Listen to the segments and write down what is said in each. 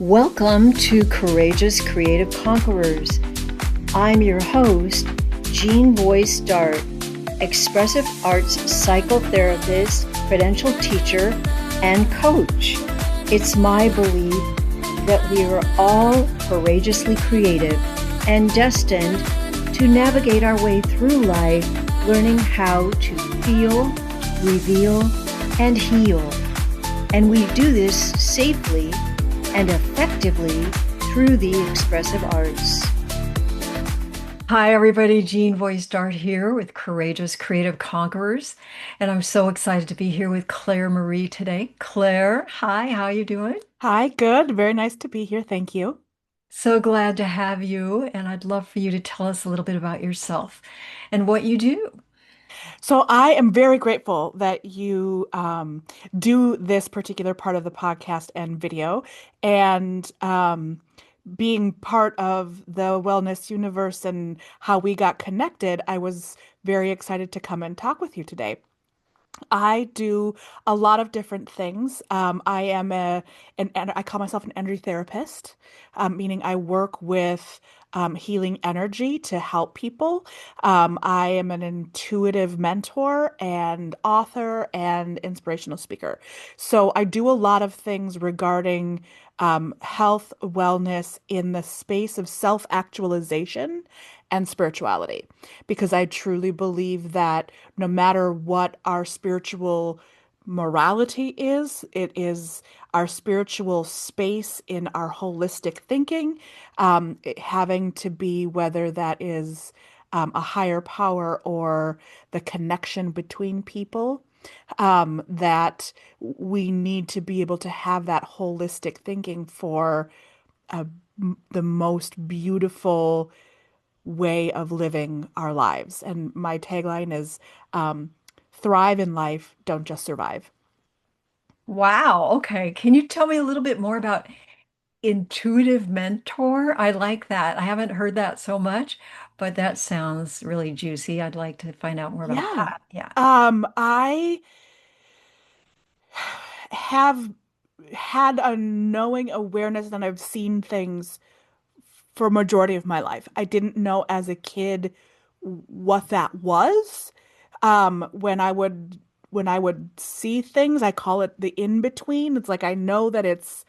Welcome to Courageous Creative Conquerors. I'm your host, Jean Voice Dart, expressive arts psychotherapist, credentialed teacher, and coach. It's my belief that we are all courageously creative and destined to navigate our way through life, learning how to feel, reveal, and heal. And we do this safely and effectively through the expressive arts. Hi, everybody. Jean Voice Dart here with Courageous Creative Conquerors. And I'm so excited to be here with Claire Marie today. Claire, hi, how you doing? Hi, good. Very nice to be here. Thank you. So glad to have you. And I'd love for you to tell us a little bit about yourself and what you do. So I am very grateful that you do this particular part of the podcast and video and being part of the wellness universe and how we got connected. I was very excited to come and talk with you today. I do a lot of different things. I am I call myself an energy therapist, meaning I work with healing energy to help people. I am an intuitive mentor and author and inspirational speaker. So I do a lot of things regarding health, wellness in the space of self-actualization and spirituality, because I truly believe that no matter what our spiritual morality is, it is our spiritual space in our holistic thinking, having to be whether that is a higher power or the connection between people, that we need to be able to have that holistic thinking for uh, the most beautiful way of living our lives. And my tagline is thrive in life, don't just survive. Wow. Okay. Can you tell me a little bit more about intuitive mentor? I like that. I haven't heard that so much, but that sounds really juicy. I'd like to find out more about Yeah. that. Yeah. I have had a knowing awareness and I've seen things for a majority of my life. I didn't know as a kid what that was. When I would see things, I call it the in between. It's like I know that it's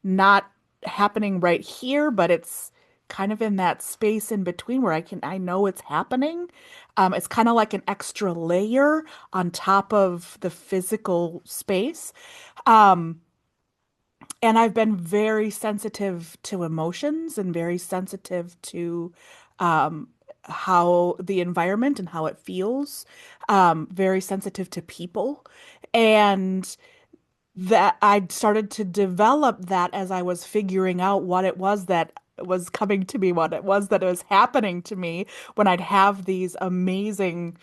not happening right here, but it's kind of in that space in between where I know it's happening. It's kind of like an extra layer on top of the physical space. Um, and I've been very sensitive to emotions and very sensitive to um, how the environment and how it feels, very sensitive to people. And that I started to develop that as I was figuring out what it was that was coming to me, what it was that was happening to me when I'd have these amazing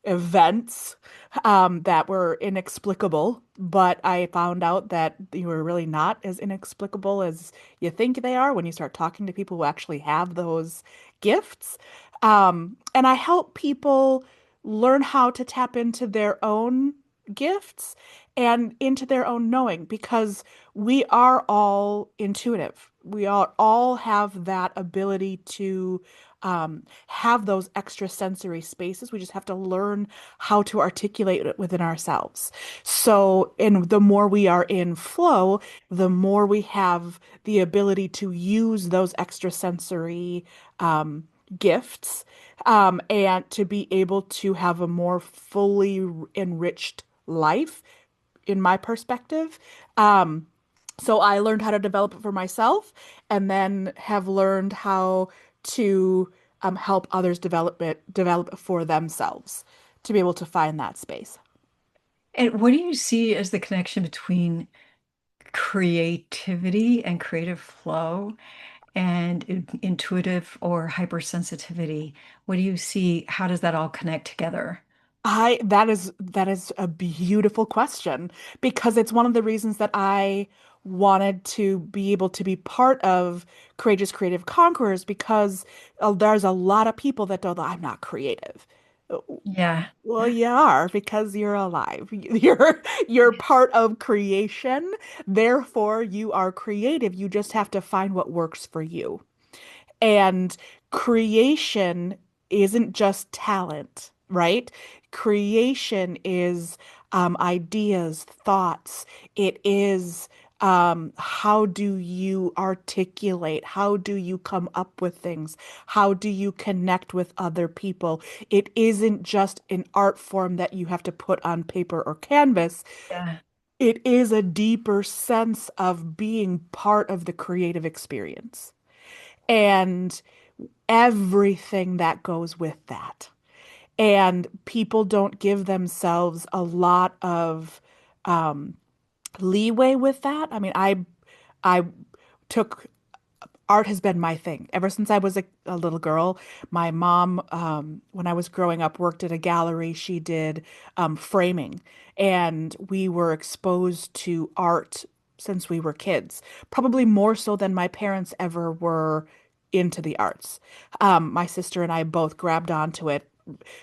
events that were inexplicable, but I found out that they were really not as inexplicable as you think they are when you start talking to people who actually have those gifts. And I help people learn how to tap into their own gifts and into their own knowing because we are all intuitive. We all have that ability to have those extra sensory spaces. We just have to learn how to articulate it within ourselves. So, and the more we are in flow, the more we have the ability to use those extra sensory gifts, and to be able to have a more fully enriched life, in my perspective. So I learned how to develop it for myself and then have learned how to help others develop it for themselves to be able to find that space. And what do you see as the connection between creativity and creative flow and intuitive or hypersensitivity? What do you see? How does that all connect together? That is a beautiful question because it's one of the reasons that I wanted to be able to be part of Courageous Creative Conquerors because there's a lot of people that don't, I'm not creative. Yeah. Well, you are because you're alive. You're part of creation. Therefore, you are creative. You just have to find what works for you. And creation isn't just talent, right? Creation is ideas, thoughts. It is how do you articulate? How do you come up with things? How do you connect with other people? It isn't just an art form that you have to put on paper or canvas. Yeah. It is a deeper sense of being part of the creative experience. And everything that goes with that. And people don't give themselves a lot of um, leeway with that. I mean, I took art has been my thing ever since I was a little girl. My mom, when I was growing up, worked at a gallery. She did framing, and we were exposed to art since we were kids, probably more so than my parents ever were into the arts. My sister and I both grabbed onto it.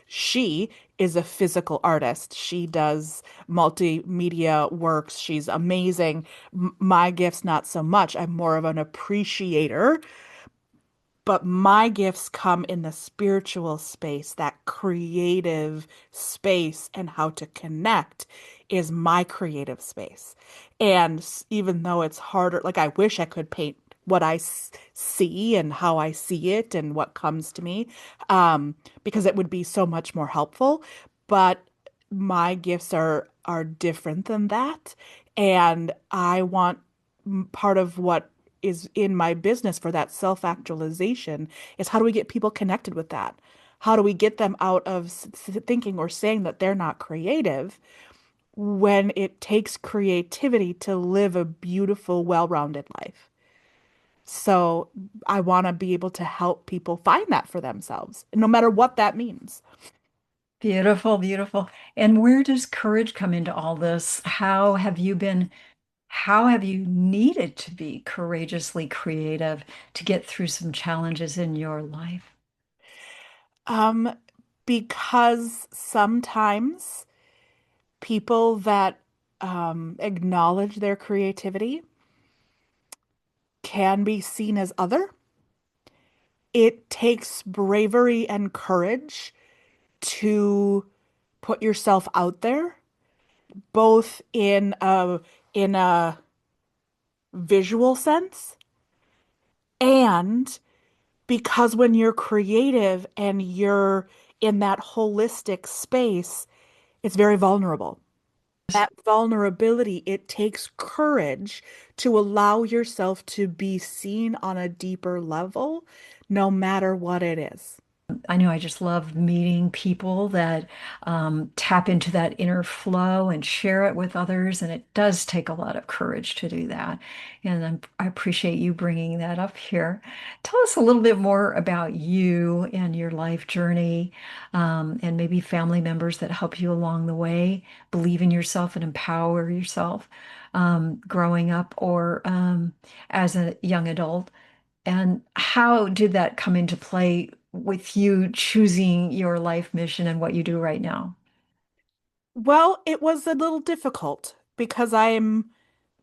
She is a physical artist. She does multimedia works. She's amazing. My gift's not so much. I'm more of an appreciator, but my gifts come in the spiritual space, that creative space, and how to connect is my creative space. And even though it's harder, like I wish I could paint what I see and how I see it and what comes to me, because it would be so much more helpful. But my gifts are different than that, and I want part of what is in my business for that self-actualization is how do we get people connected with that? How do we get them out of thinking or saying that they're not creative when it takes creativity to live a beautiful, well-rounded life? So I want to be able to help people find that for themselves, no matter what that means. Beautiful, beautiful. And where does courage come into all this? How have you needed to be courageously creative to get through some challenges in your life? Um, because sometimes people that acknowledge their creativity can be seen as other. It takes bravery and courage to put yourself out there, both in a visual sense and because when you're creative and you're in that holistic space, it's very vulnerable. That vulnerability, it takes courage to allow yourself to be seen on a deeper level, no matter what it is. I know I just love meeting people that tap into that inner flow and share it with others. And it does take a lot of courage to do that. And I appreciate you bringing that up here. Tell us a little bit more about you and your life journey, and maybe family members that help you along the way, believe in yourself and empower yourself, growing up or as a young adult. And how did that come into play with you choosing your life mission and what you do right now? Well, it was a little difficult because I'm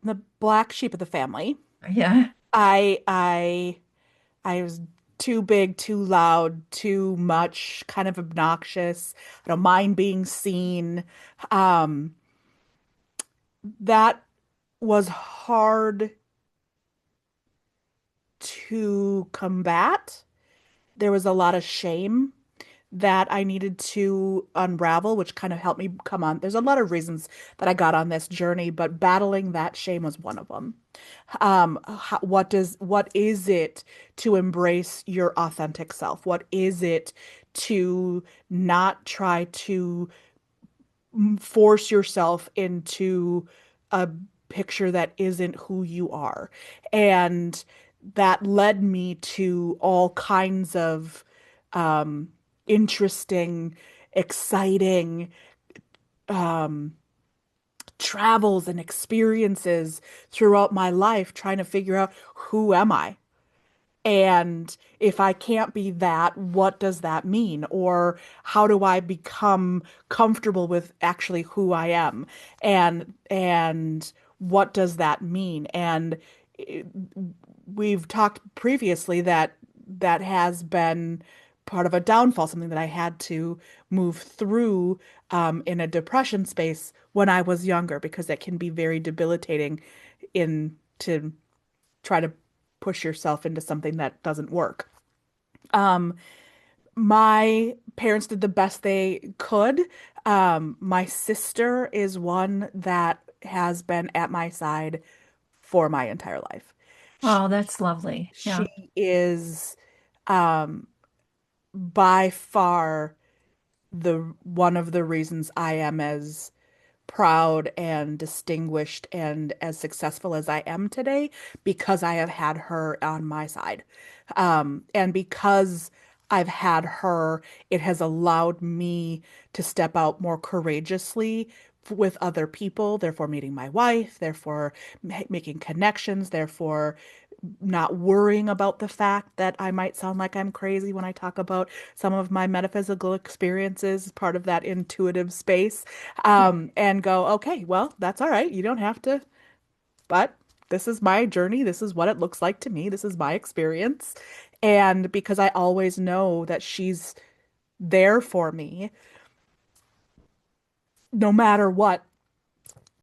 the black sheep of the family. Yeah. I I was too big, too loud, too much, kind of obnoxious. I don't mind being seen. Um, that was hard to combat. There was a lot of shame that I needed to unravel, which kind of helped me come on. There's a lot of reasons that I got on this journey, but battling that shame was one of them. What is it to embrace your authentic self? What is it to not try to force yourself into a picture that isn't who you are? And that led me to all kinds of um, interesting, exciting um, travels and experiences throughout my life, trying to figure out who am I? And if I can't be that, what does that mean? Or how do I become comfortable with actually who I am? And what does that mean? And it- we've talked previously that that has been part of a downfall, something that I had to move through in a depression space when I was younger, because it can be very debilitating in to try to push yourself into something that doesn't work. Um, my parents did the best they could. My sister is one that has been at my side for my entire life. Oh, She that's lovely. she Yeah. is um, by far the one of the reasons I am as proud and distinguished and as successful as I am today, because I have had her on my side. And because I've had her, it has allowed me to step out more courageously with other people, therefore meeting my wife, therefore making connections, therefore not worrying about the fact that I might sound like I'm crazy when I talk about some of my metaphysical experiences, part of that intuitive space, and go, okay, well, that's all right. You don't have to, but this is my journey. This is what it looks like to me. This is my experience. And because I always know that she's there for me, no matter what.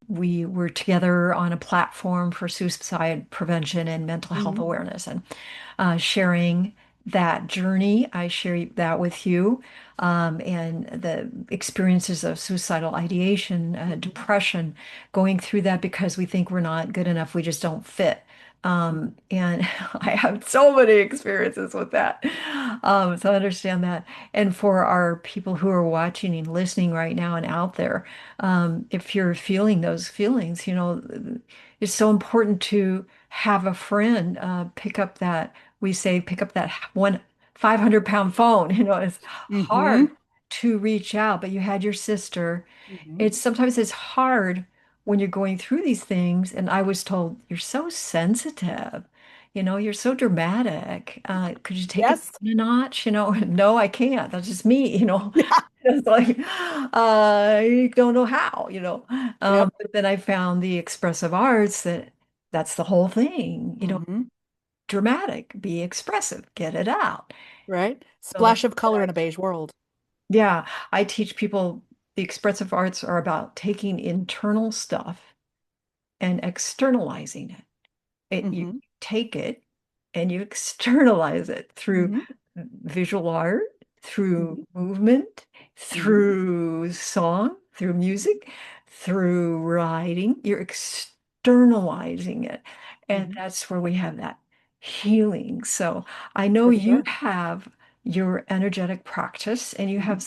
We were together on a platform for suicide prevention and mental health Mhm, awareness, and sharing that journey. I share that with you, and the experiences of suicidal ideation, mhm, depression, going through that because we think we're not good enough, we just don't fit. And I have so many experiences with that. So I understand that. And for our people who are watching and listening right now and out there, if you're feeling those feelings, it's so important to have a friend pick up that, we say, pick up that one 500-pound phone. It's hard mhm, to reach out, but you had your sister. mhm. Sometimes it's hard when you're going through these things. And I was told, you're so sensitive. You're so dramatic. Could you take it Yes. down a notch? No, I can't. That's just me. Yeah. It's like, I don't know how, Yep. But then I found the expressive arts that's the whole thing, Hmm. dramatic, be expressive, get it out. Right. So that's Splash of what color in a beige world. yeah, I teach people the expressive arts are about taking internal stuff and externalizing it. You Hmm. take it and you externalize it through Hmm. visual art, through Hmm. movement, Hmm. through song, through music, through writing. You're externalizing it. And Hmm. that's where we have that healing. So I know For you sure. have your energetic practice and you Hmm. have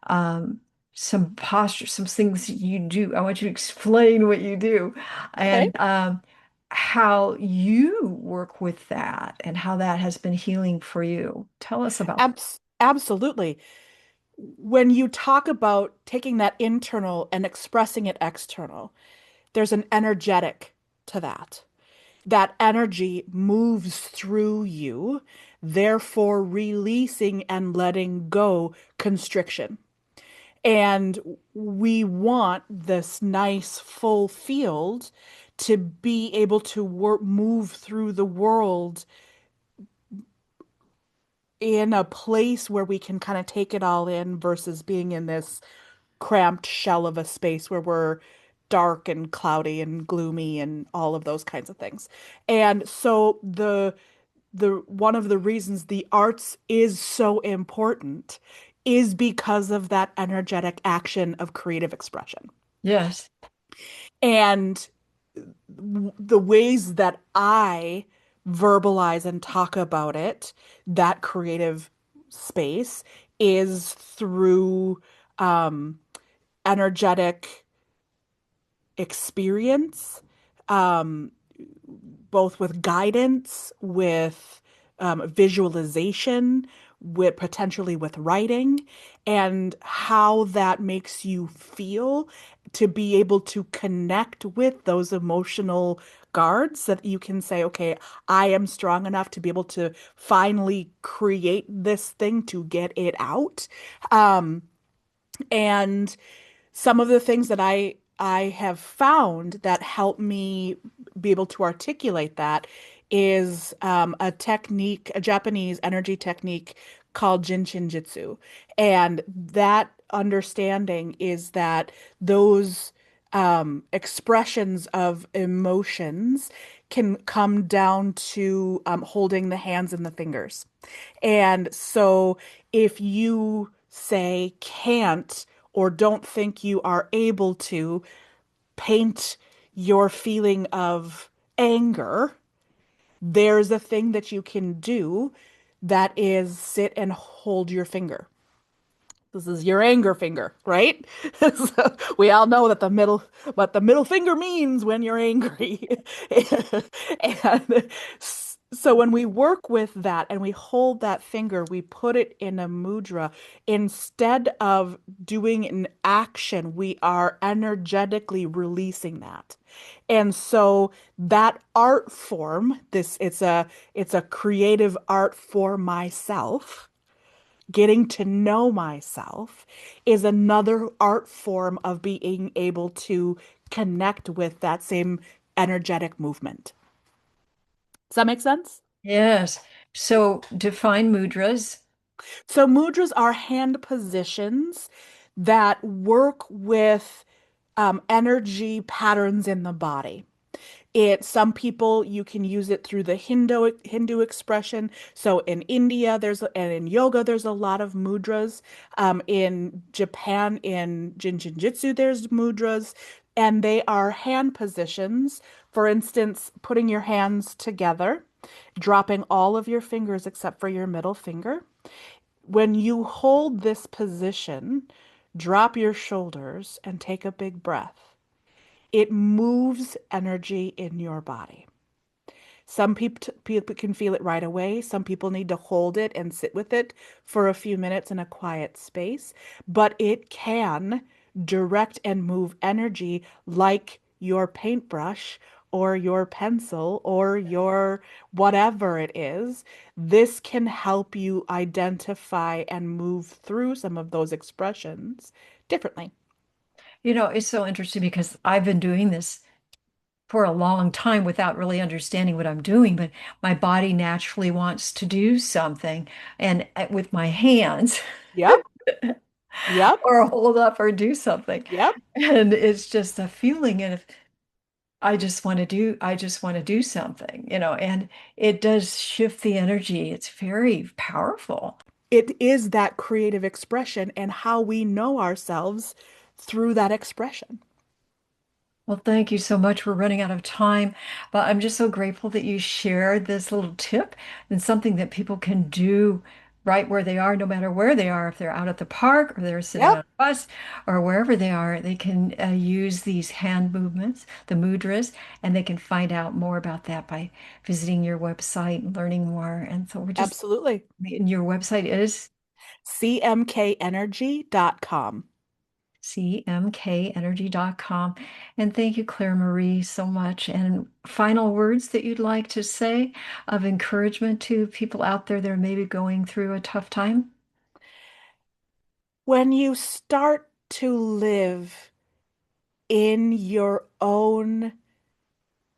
um, some posture, some things you do. I want you to explain what you do. Okay. And how you work with that and how that has been healing for you. Tell us about that. Absolutely. When you talk about taking that internal and expressing it external, there's an energetic to that. That energy moves through you, therefore releasing and letting go constriction. And we want this nice full field to be able to move through the world in a place where we can kind of take it all in versus being in this cramped shell of a space where we're dark and cloudy and gloomy and all of those kinds of things. And so the one of the reasons the arts is so important is because of that energetic action of creative expression. Yes. And the ways that I verbalize and talk about it, that creative space, is through um, energetic experience, um, both with guidance, with visualization, with potentially with writing, and how that makes you feel to be able to connect with those emotional guards so that you can say, okay, I am strong enough to be able to finally create this thing to get it out. Um, and some of the things that I have found that help me be able to articulate that is a technique, a Japanese energy technique called Jin Shin Jitsu. And that understanding is that those expressions of emotions can come down to holding the hands and the fingers. And so if you say can't or don't think you are able to paint your feeling of anger, there's a thing that you can do that is sit and hold your finger. This is your anger finger, right? So we all know that what the middle finger means when you're angry. And so when we work with that and we hold that finger, we put it in a mudra. Instead of doing an action, we are energetically releasing that. And so that art form, it's a creative art for myself. Getting to know myself is another art form of being able to connect with that same energetic movement. Does that make sense? Yes. So define mudras. So mudras are hand positions that work with energy patterns in the body. Some people you can use it through the Hindu expression. So in India and in yoga there's a lot of mudras. In Japan in Jitsu there's mudras, and they are hand positions. For instance, putting your hands together, dropping all of your fingers except for your middle finger. When you hold this position, drop your shoulders and take a big breath. It moves energy in your body. Some people can feel it right away. Some people need to hold it and sit with it for a few minutes in a quiet space. But it can direct and move energy like your paintbrush or your pencil or your whatever it is. This can help you identify and move through some of those expressions differently. You know, it's so interesting because I've been doing this for a long time without really understanding what I'm doing, but my body naturally wants to do something, and with my hands Yep, yep, or hold up or do something. yep. And it's just a feeling, and if I just want to do something, and it does shift the energy. It's very powerful. It is that creative expression and how we know ourselves through that expression. Well, thank you so much. We're running out of time, but I'm just so grateful that you shared this little tip and something that people can do right where they are, no matter where they are. If they're out at the park or they're sitting on Yep, a bus or wherever they are, they can use these hand movements, the mudras, and they can find out more about that by visiting your website and learning more. And so absolutely. and your website is cmkenergy.com. cmkenergy.com. And thank you, Claire Marie, so much. And final words that you'd like to say of encouragement to people out there that are maybe going through a tough time? When you start to live in your own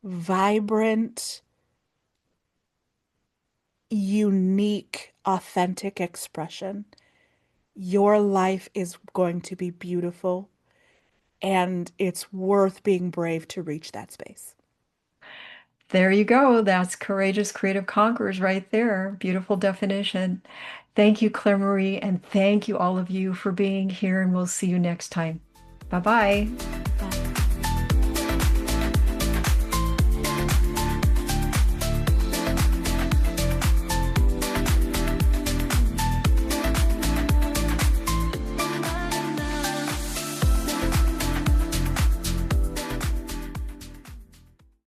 vibrant, unique, authentic expression, your life is going to be beautiful, and it's worth being brave to reach that space. There you go. That's Courageous Creative Conquerors right there. Beautiful definition. Thank you, Claire Marie, and thank you all of you for being here, and we'll see you next time. Bye-bye.